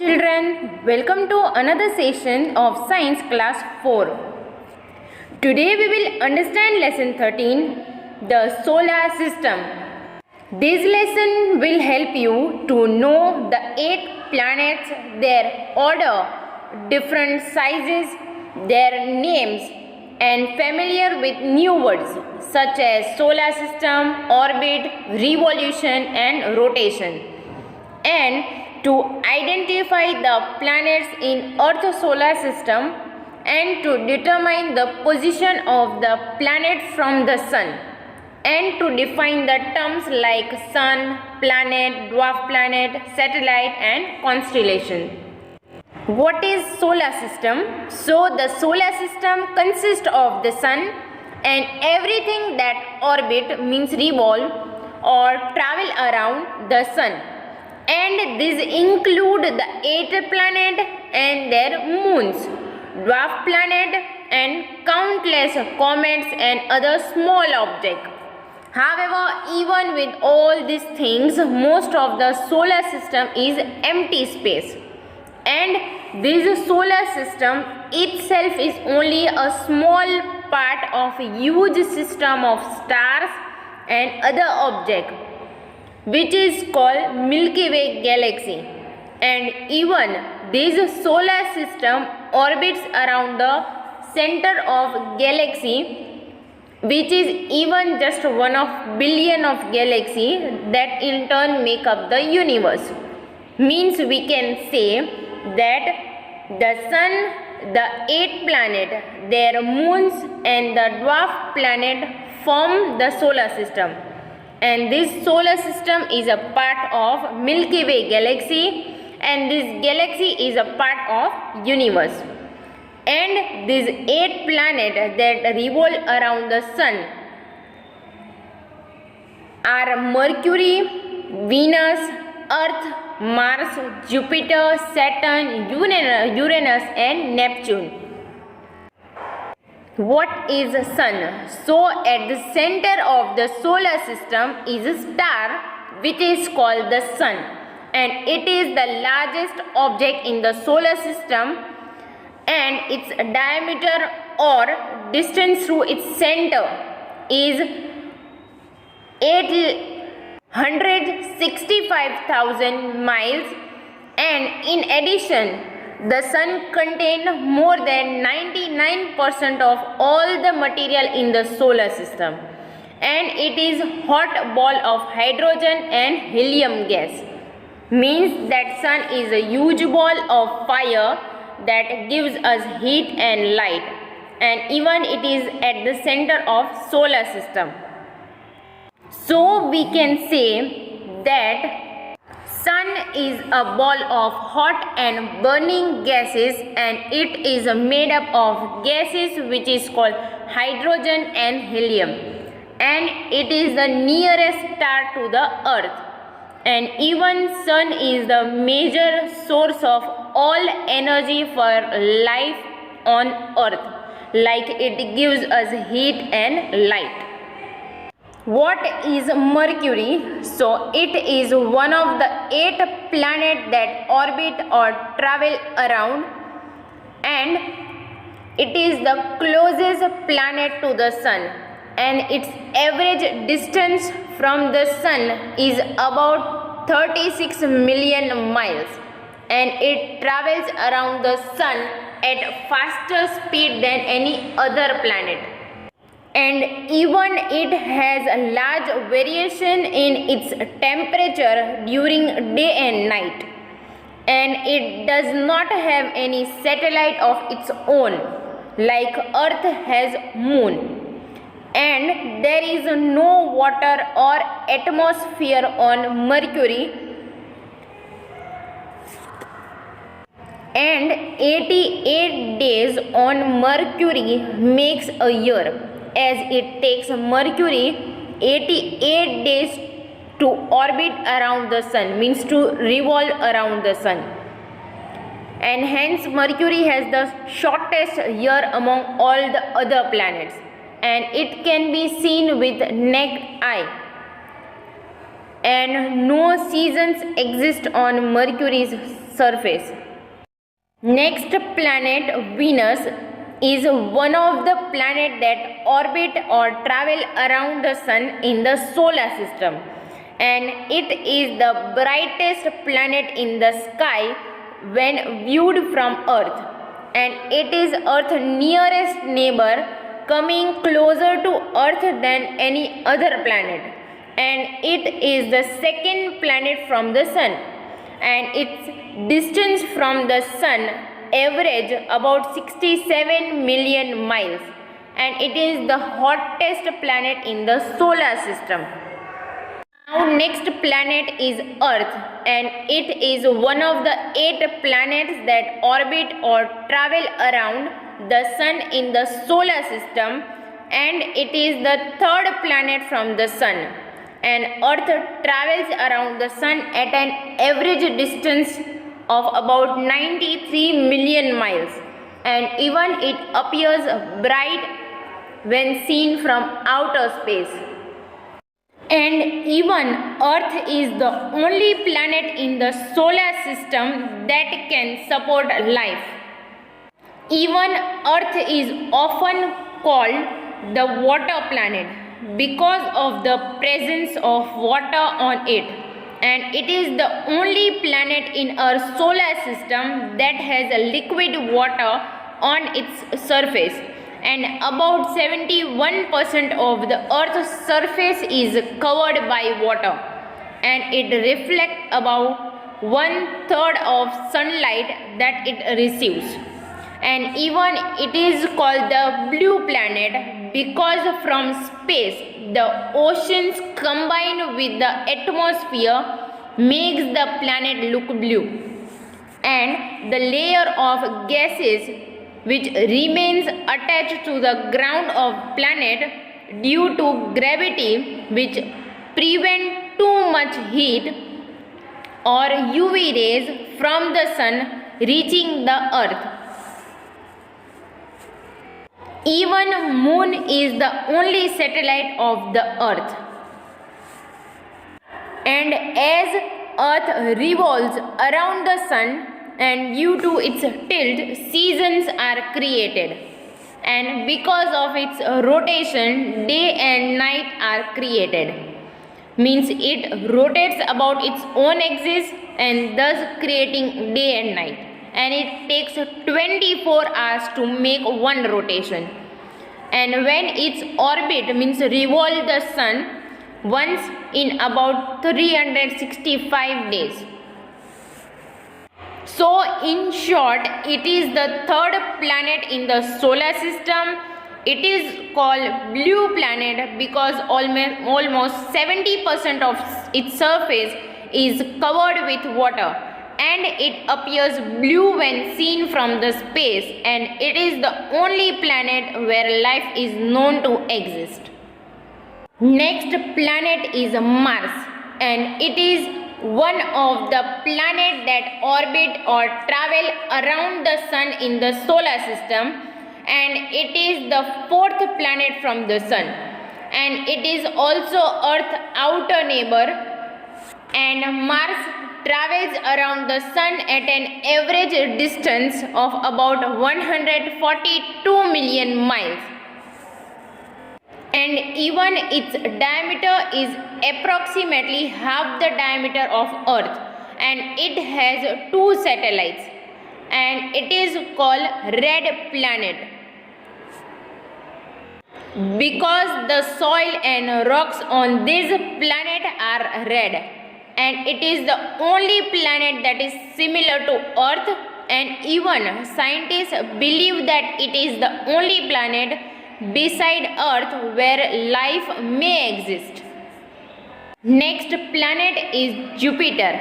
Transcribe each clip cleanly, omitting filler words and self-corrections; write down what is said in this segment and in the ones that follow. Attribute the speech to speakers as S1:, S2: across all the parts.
S1: Children, welcome to another session of Science Class 4. Today we will understand lesson 13, the solar system. This lesson will help you to know the 8 planets, their order, different sizes, their names, and familiar with new words such as solar system, orbit, revolution, and rotation. And to identify the planets in Earth's solar system and to determine the position of the planet from the sun and to define the terms like sun, planet, dwarf planet, satellite and constellation. What is solar system? So the solar system consists of the sun and everything that orbit means revolve or travel around the sun. And these include the 8 planets and their moons, dwarf planet and countless comets and other small objects. However, even with all these things, most of the solar system is empty space. And this solar system itself is only a small part of a huge system of stars and other objects, which is called Milky Way galaxy. And even this solar system orbits around the center of galaxy, which is even just one of billion of galaxies that in turn make up the universe. Means we can say that the sun, the 8 planets, their moons and the dwarf planet form the solar system. And this solar system is a part of Milky Way galaxy and this galaxy is a part of universe. And these 8 planets that revolve around the sun are Mercury, Venus, Earth, Mars, Jupiter, Saturn, Uranus and Neptune. What is the sun? So at the center of the solar system is a star which is called the sun, and it is the largest object in the solar system, and its diameter or distance through its center is 865,000 miles, and in addition the sun contains more than 99% of all the material in the solar system, and it is hot ball of hydrogen and helium gas. Means that sun is a huge ball of fire that gives us heat and light, and even it is at the center of solar system. So we can say that sun is a ball of hot and burning gases, and it is made up of gases which is called hydrogen and helium, and it is the nearest star to the earth. And even sun is the major source of all energy for life on earth, like it gives us heat and light. What is Mercury? So it is one of the 8 planets that orbit or travel around, and it is the closest planet to the sun, and its average distance from the sun is about 36 million miles, and it travels around the sun at faster speed than any other planet. And even it has a large variation in its temperature during day and night, and it does not have any satellite of its own like Earth has moon, and there is no water or atmosphere on Mercury, and 88 days on Mercury makes a year, as it takes Mercury 88 days to orbit around the sun, means to revolve around the sun, and hence Mercury has the shortest year among all the other planets, and it can be seen with naked eye, and no seasons exist on Mercury's surface. Next planet, Venus, is one of the planets that orbit or travel around the sun in the solar system, and it is the brightest planet in the sky when viewed from Earth, and it is Earth's nearest neighbor, coming closer to Earth than any other planet, and it is the second planet from the sun, and its distance from the sun average about 67 million miles, and it is the hottest planet in the solar system. Now next planet is Earth, and it is one of the 8 planets that orbit or travel around the sun in the solar system, and it is the third planet from the sun, and Earth travels around the sun at an average distance of about 93 million miles, and even it appears bright when seen from outer space. And even Earth is the only planet in the solar system that can support life. Even Earth is often called the water planet because of the presence of water on it, and it is the only planet in our solar system that has a liquid water on its surface, and about 71% of the Earth's surface is covered by water, and it reflects about 1/3 of sunlight that it receives. And even it is called the blue planet because from space the oceans combined with the atmosphere makes the planet look blue, and the layer of gases which remains attached to the ground of planet due to gravity, which prevent too much heat or UV rays from the sun reaching the earth. Even moon is the only satellite of the earth, and as earth revolves around the sun, and due to its tilt, seasons are created, and because of its rotation, day and night are created. Means it rotates about its own axis and thus creating day and night, and it takes 24 hours to make one rotation. And when its orbit means revolve the sun once in about 365 days. So in short, it is the third planet in the solar system. It is called blue planet because almost 70% of its surface is covered with water, and it appears blue when seen from the space, and it is the only planet where life is known to exist. Next planet is Mars, and it is one of the planets that orbit or travel around the sun in the solar system, and it is the fourth planet from the sun, and it is also Earth's outer neighbor, and Mars travels around the sun at an average distance of about 142 million miles, and even its diameter is approximately half the diameter of Earth, and it has 2 satellites, and it is called red planet because the soil and rocks on this planet are red, and it is the only planet that is similar to Earth, and even scientists believe that it is the only planet beside Earth where life may exist. Next planet is Jupiter,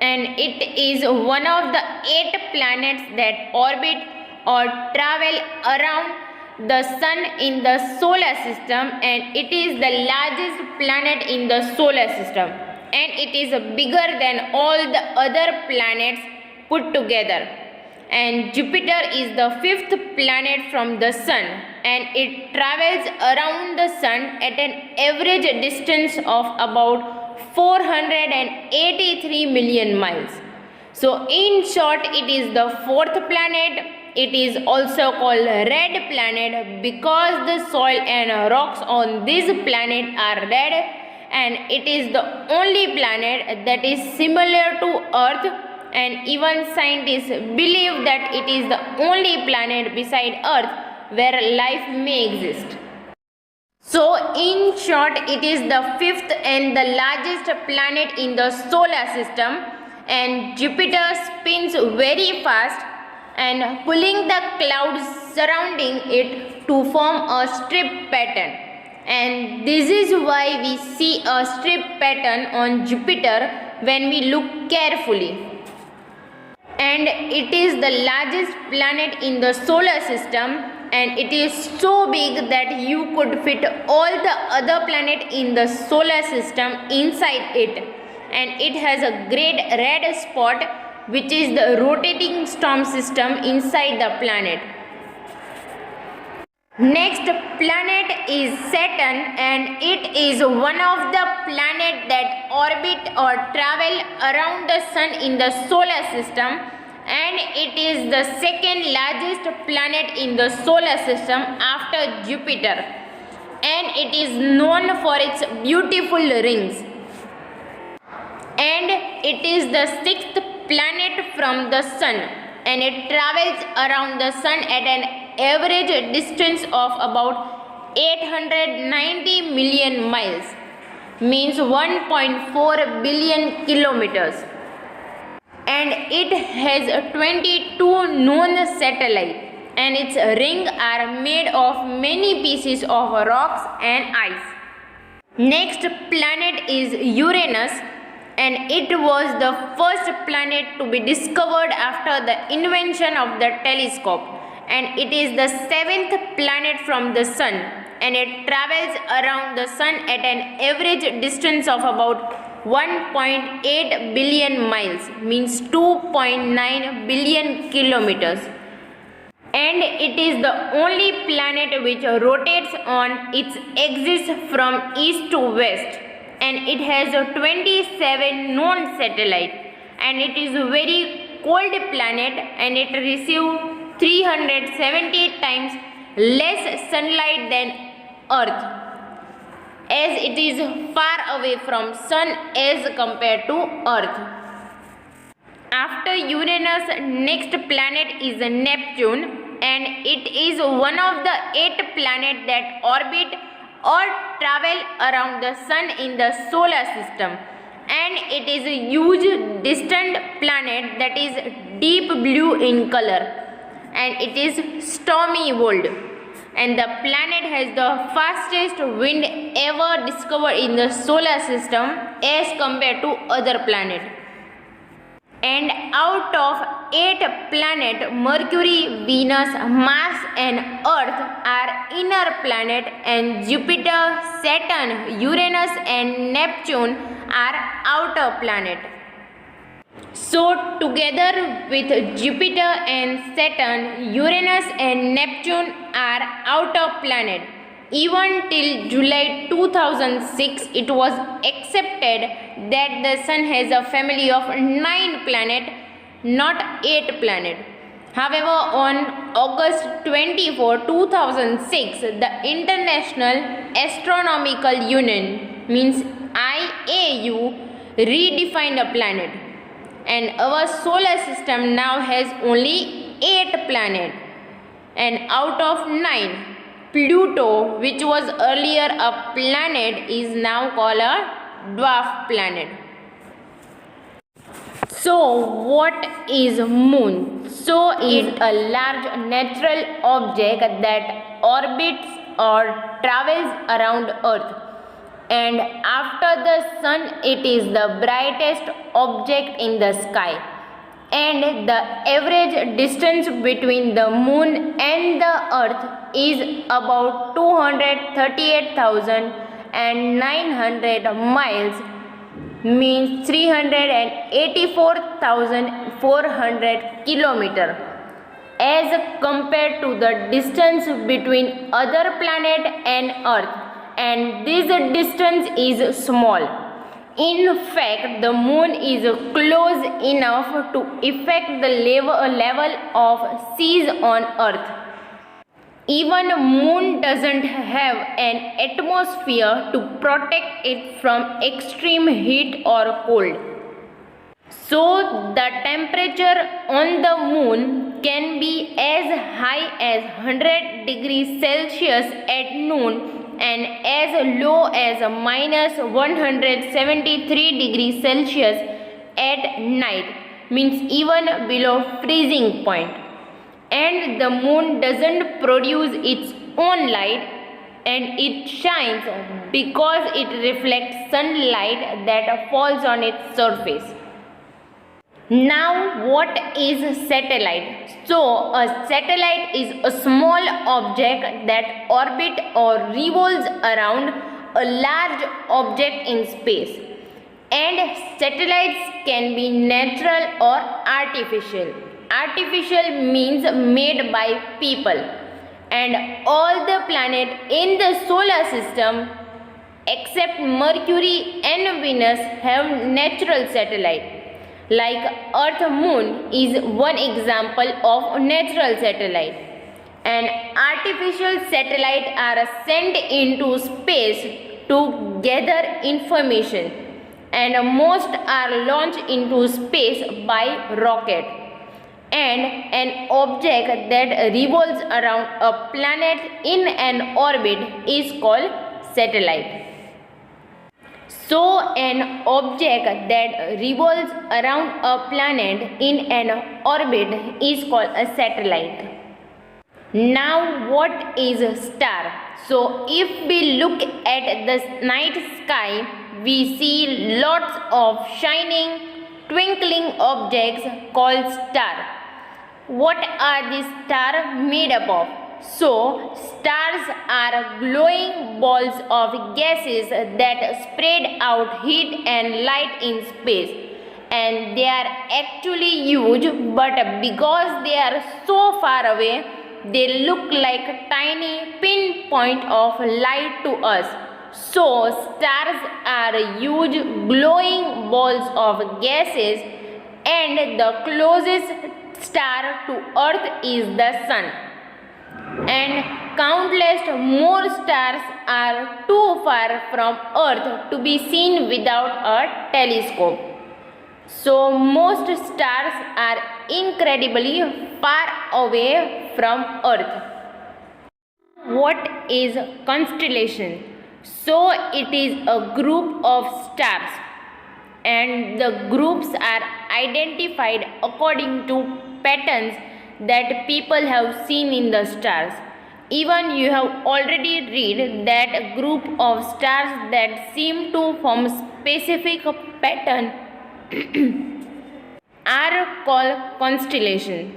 S1: and it is one of the 8 planets that orbit or travel around the sun in the solar system, and it is the largest planet in the solar system, and it is bigger than all the other planets put together. And Jupiter is the 5th planet from the sun, and it travels around the sun at an average distance of about 483 million miles. So in short, it is the fourth planet. It is also called red planet because the soil and rocks on this planet are red, and it is the only planet that is similar to Earth, and even scientists believe that it is the only planet beside Earth where life may exist. So in short, it is the fifth and the largest planet in the solar system, and Jupiter spins very fast and pulling the clouds surrounding it to form a strip pattern, and this is why we see a strip pattern on Jupiter when we look carefully. And it is the largest planet in the solar system, and it is so big that you could fit all the other planets in the solar system inside it, and it has a great red spot which is the rotating storm system inside the planet. Next planet is Saturn, and it is one of the planets that orbit or travel around the sun in the solar system, and it is the second largest planet in the solar system after Jupiter, and it is known for its beautiful rings. And it is the sixth planet from the sun, and it travels around the sun at an average distance of about 890 million miles, means 1.4 billion kilometers. And it has 22 known satellites, and its rings are made of many pieces of rocks and ice. Next planet is Uranus, and it was the first planet to be discovered after the invention of the telescope, and it is the seventh planet from the sun, and it travels around the sun at an average distance of about 1.8 billion miles, means 2.9 billion kilometers. And it is the only planet which rotates on its axis from east to west, and it has 27 known satellites, and it is a very cold planet, and it receives 370 times less sunlight than Earth, as it is far away from sun as compared to Earth. After Uranus, next planet is Neptune, and it is one of the 8 planets that orbit or travel around the sun in the solar system, and it is a huge distant planet that is deep blue in color, and it is stormy world, and the planet has the fastest wind ever discovered in the solar system as compared to other planets. And out of 8 planets, Mercury, Venus, Mars and Earth are inner planets, and Jupiter, Saturn, Uranus and Neptune are outer planets. So together with Jupiter and Saturn, Uranus and Neptune are outer planets. Even till July 2006, it was accepted that the Sun has a family of 9 planets, not 8 planets. However, on August 24, 2006, the International Astronomical Union, means IAU, redefined a planet. And our solar system now has only 8 planets, and out of 9, Pluto, which was earlier a planet, is now called a dwarf planet. So what is moon? So is a large natural object that orbits or travels around Earth, and after the sun it is the brightest object in the sky, and the average distance between the moon and the earth is about 238,900 miles, means 384,400 kilometers, as compared to the distance between other planet and earth, and this distance is small. In fact, the moon is close enough to affect the level of seas on earth. Even moon doesn't have an atmosphere to protect it from extreme heat or cold. So the temperature on the moon can be as high as 100 degrees Celsius at noon and as low as minus 173 degrees Celsius at night, means even below freezing point. And the moon doesn't produce its own light, and it shines because it reflects sunlight that falls on its surface. Now, what is satellite? So, a satellite is a small object that orbits or revolves around a large object in space. And satellites can be natural or artificial. Artificial means made by people. And all the planets in the solar system except Mercury and Venus have natural satellites. Like Earth Moon is one example of natural satellite. And artificial satellites are sent into space to gather information, and most are launched into space by rocket. And an object that revolves around a planet in an orbit is called satellite. So, an object that revolves around a planet in an orbit is called a satellite. Now, what is a star? So, if we look at the night sky, we see lots of shining, twinkling objects called stars. What are these stars made up of? So, stars are glowing balls of gases that spread out heat and light in space. And they are actually huge, but because they are so far away, they look like a tiny pinpoint of light to us. So, stars are huge glowing balls of gases, and the closest star to Earth is the Sun. And countless more stars are too far from Earth to be seen without a telescope. So, most stars are incredibly far away from Earth. What is constellation? So, it is a group of stars, and the groups are identified according to patterns that people have seen in the stars. Even you have already read that group of stars that seem to form specific pattern are called constellations.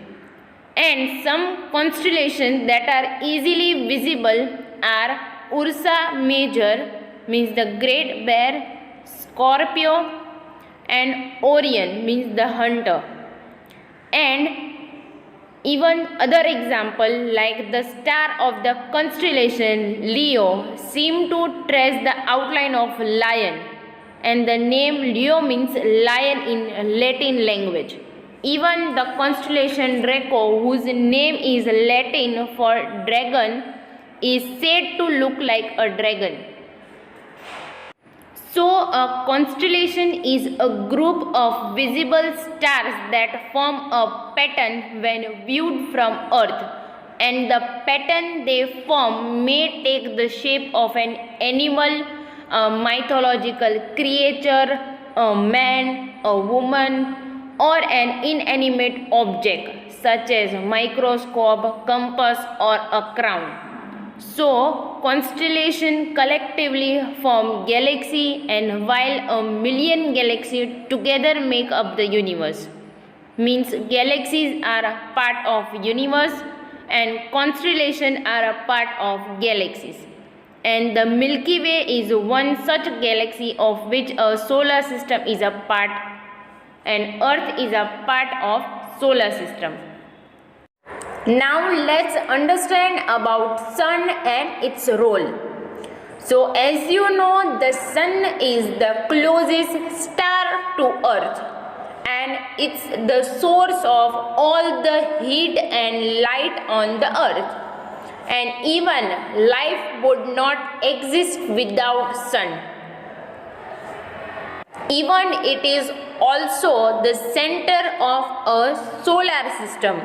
S1: And some constellations that are easily visible are Ursa Major, means the Great Bear, Scorpio, and Orion, means the Hunter. And even other example like the star of the constellation Leo seem to trace the outline of lion, and the name Leo means lion in Latin language. Even the constellation Draco, whose name is Latin for dragon, is said to look like a dragon. So, a constellation is a group of visible stars that form a pattern when viewed from Earth, and the pattern they form may take the shape of an animal, a mythological creature, a man, a woman, or an inanimate object such as a microscope, compass, or a crown. So, constellations collectively form galaxy, and while a million galaxies together make up the universe, means galaxies are a part of universe and constellations are a part of galaxies. And the Milky Way is one such galaxy of which a solar system is a part, and Earth is a part of solar system. Now let's understand about sun and its role. So as you know, the sun is the closest star to earth, and it's the source of all the heat and light on the earth, and even life would not exist without sun. Even it is also the center of a solar system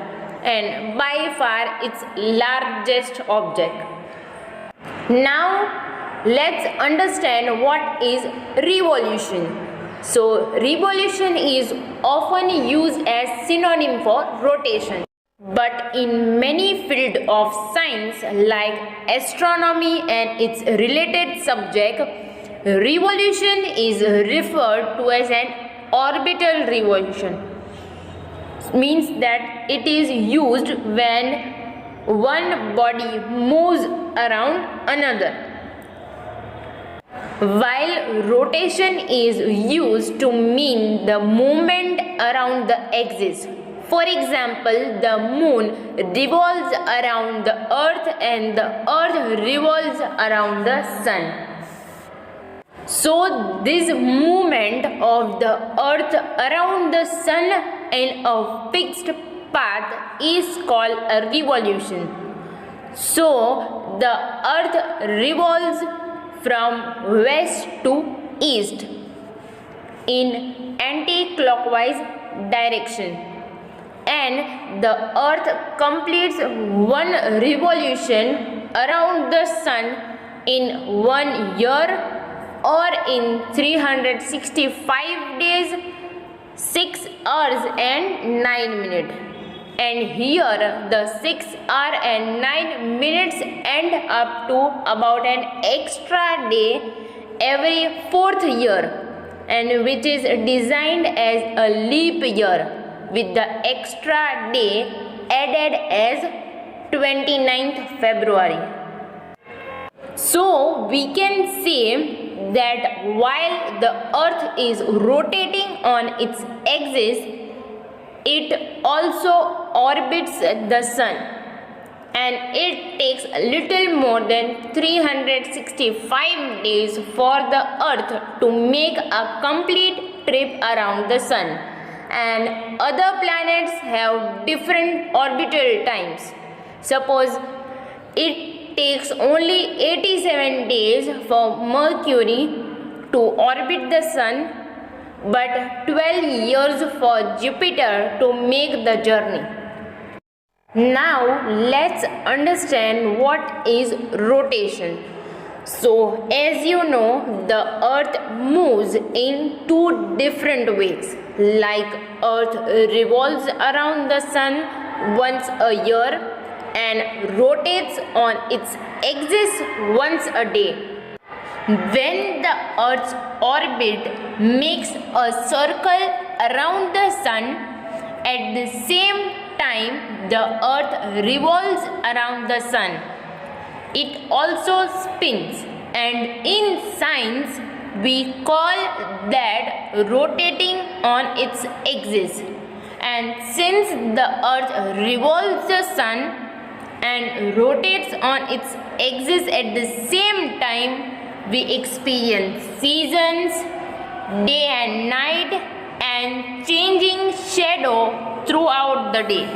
S1: and by far its largest object. Now let's understand what is revolution. So revolution is often used as synonym for rotation. But in many fields of science like astronomy and its related subject, revolution is referred to as an orbital revolution. Means that it is used when one body moves around another, while rotation is used to mean the movement around the axis. For example, the moon revolves around the earth and the earth revolves around the sun. So this movement of the earth around the sun in a fixed path is called a revolution. So the earth revolves from west to east in anti-clockwise direction, and the earth completes one revolution around the sun in 1 year, or in 365 days, 6 hours and 9 minutes. And here the 6 hours and 9 minutes end up to about an extra day every 4th year, and which is designed as a leap year with the extra day added as 29th February. So we can say that while the earth is rotating on its axis, it also orbits the sun, and it takes little more than 365 days for the earth to make a complete trip around the sun, and other planets have different orbital times. Suppose it takes only 87 days for Mercury to orbit the sun, but 12 years for Jupiter to make the journey. Now let's understand what is rotation. So as you know, the earth moves in two different ways. Like earth revolves around the sun once a year and rotates on its axis once a day. When the earth's orbit makes a circle around the sun, at the same time the earth revolves around the sun. It also spins, and in science we call that rotating on its axis. And since the earth revolves the sun and rotates on its axis at the same time, we experience seasons, day and night, and changing shadow throughout the day.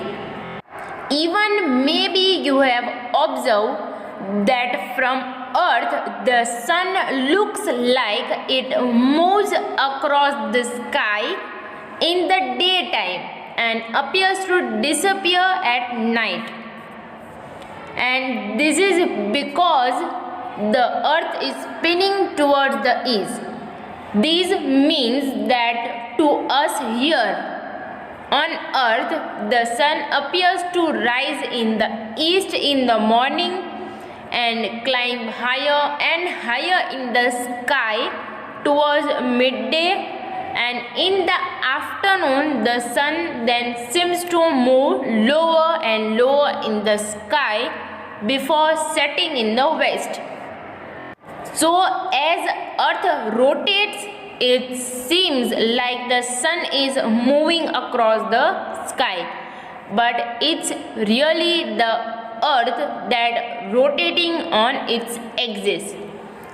S1: Even maybe you have observed that from earth the sun looks like it moves across the sky in the daytime and appears to disappear at night. And this is because the earth is spinning towards the east. This means that to us here on earth, the sun appears to rise in the east in the morning and climb higher and higher in the sky towards midday, and in the afternoon the sun then seems to move lower and lower in the sky before setting in the west. So as earth rotates, it seems like the sun is moving across the sky, but it's really the earth that rotating on its axis.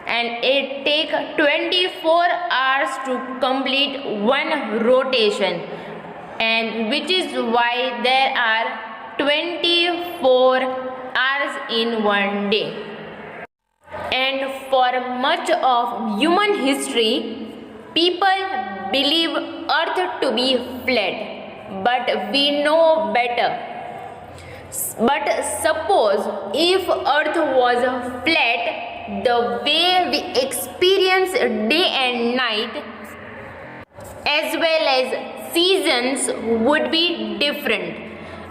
S1: and it take 24 hours to complete one rotation, and which is why there are 24 hours in one day. And for much of human history, people believe Earth to be flat, but we know better. But suppose if Earth was flat, the way we experience day and night as well as seasons would be different.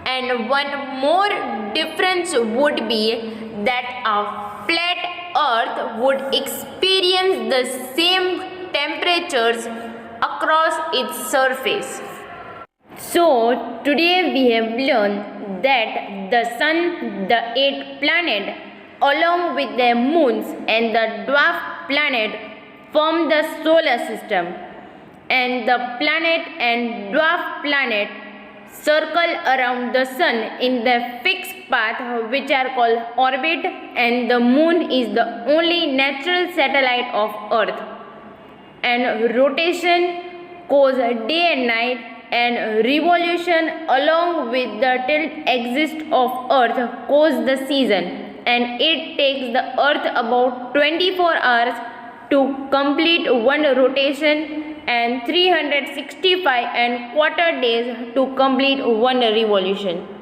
S1: And one more difference would be that a flat Earth would experience the same temperatures across its surface. So, today we have learned that the Sun, the 8 planets, along with their moons and the dwarf planet form the solar system, and the planet and dwarf planet circle around the Sun in the fixed path which are called orbit, and the moon is the only natural satellite of Earth. And rotation cause day and night, and revolution along with the tilt axis of Earth cause the season, and it takes the Earth about 24 hours to complete one rotation and 365 and quarter days to complete one revolution.